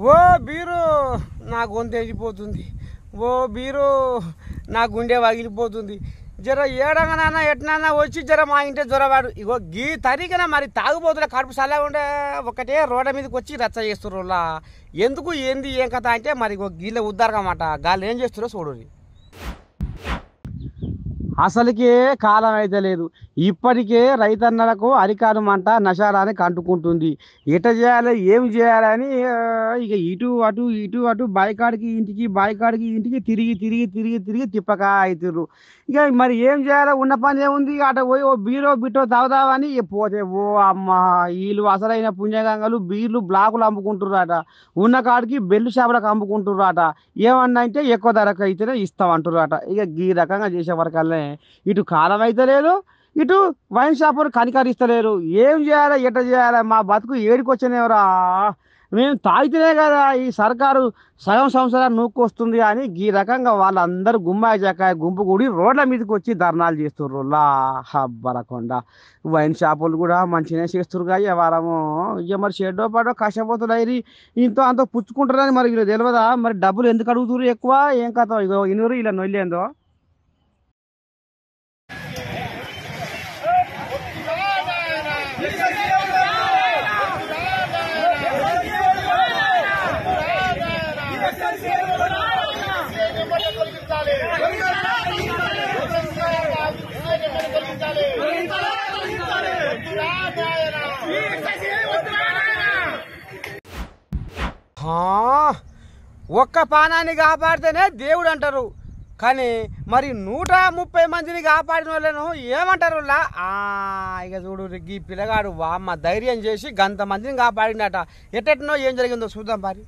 ఓ beer నా గొంతు ఎగిపోతుంది, ఓ beer నా గుండె వగిలిపోతుంది. జర ఏడంగానన్నా ఎట్నన్నా వచ్చి జర మా ఇంటి జ్వరవాడు ఇగో గీ తరిగిన మరి తాగుబోతుల కడుపు సలా ఉండే ఒకటే రోడ్ల మీదకి వచ్చి రచ్చ చేస్తుర్రులా. ఎందుకు ఏంది ఏం కథ అంటే మరి ఇగో గీళ్ళ ఉద్దారకమాట గాళ్ళు ఏం చేస్తురో చూడండి. అసలుకే కాలం అయితే లేదు, ఇప్పటికే రైతన్నలకు అరికాను మంట నశాలానికి అంటుకుంటుంది. ఎట చేయాలి ఏం చేయాలని ఇక ఇటు అటు బాయికాడికి ఇంటికి తిరిగి తిరిగి తిరిగి తిరిగి తిప్పక అవుతుర్రు. ఇక మరి ఏం చేయాలో ఉన్న పని ఏముంది, అటు పోయి ఓ బీరో బిట్టో తాగుదామని పోతే ఓ అమ్మ వీళ్ళు అసలైన పుణ్యగంగలు బీర్లు బ్లాకులు అమ్ముకుంటుర్రట, ఉన్న కాడికి బెల్లు షాపులకు అమ్ముకుంటుర్రట. ఏమన్నా అంటే ఎక్కువ ధరకు అయితేనే ఇస్తామంటుర్రట. ఇక ఈ రకంగా చేసే వరకల్నే ఇటు కాలం అయితే లేదు, ఇటు వైన్ షాపులు కనికరిస్తలేరు. ఏం చేయాలి ఎట చేయాలి, మా బతుకు ఏడికొచ్చినవరా, మేము తాగితేనే కదా ఈ సర్కారు సగం సంవత్సరాలు నూక్కొస్తుంది అని ఈ రకంగా వాళ్ళందరూ గుమ్మాయి జకాయ గుంపు కూడి రోడ్ల మీదకి వచ్చి ధర్నాలు చేస్తుర్రు. లా హబ్బరకొండ వైన్ షాపులు కూడా మంచిగానే చేస్తురుగా వారము. ఇక మరి షెడ్డో పాటో కష్టపోతులు అయిరి ఇంతో అంతో పుచ్చుకుంటారని మరి వీళ్ళు తెలియదా, మరి డబ్బులు ఎందుకు అడుగుతురు ఎక్కువ ఏం కథ. ఇగో ఇనురు ఇలా నొల్లేందో. ఒక్క పానాన్ని కాపాడితేనే దేవుడు అంటారు, కానీ మరి 130 మందిని కాపాడిన వాళ్ళను ఏమంటారు? ఇక చూడు ఈ పిల్లగాడు వామ్మ ధైర్యం చేసి గంత మందిని కాపాడినట. ఎట్టెట్నో ఏం జరిగిందో చూద్దాం పారి.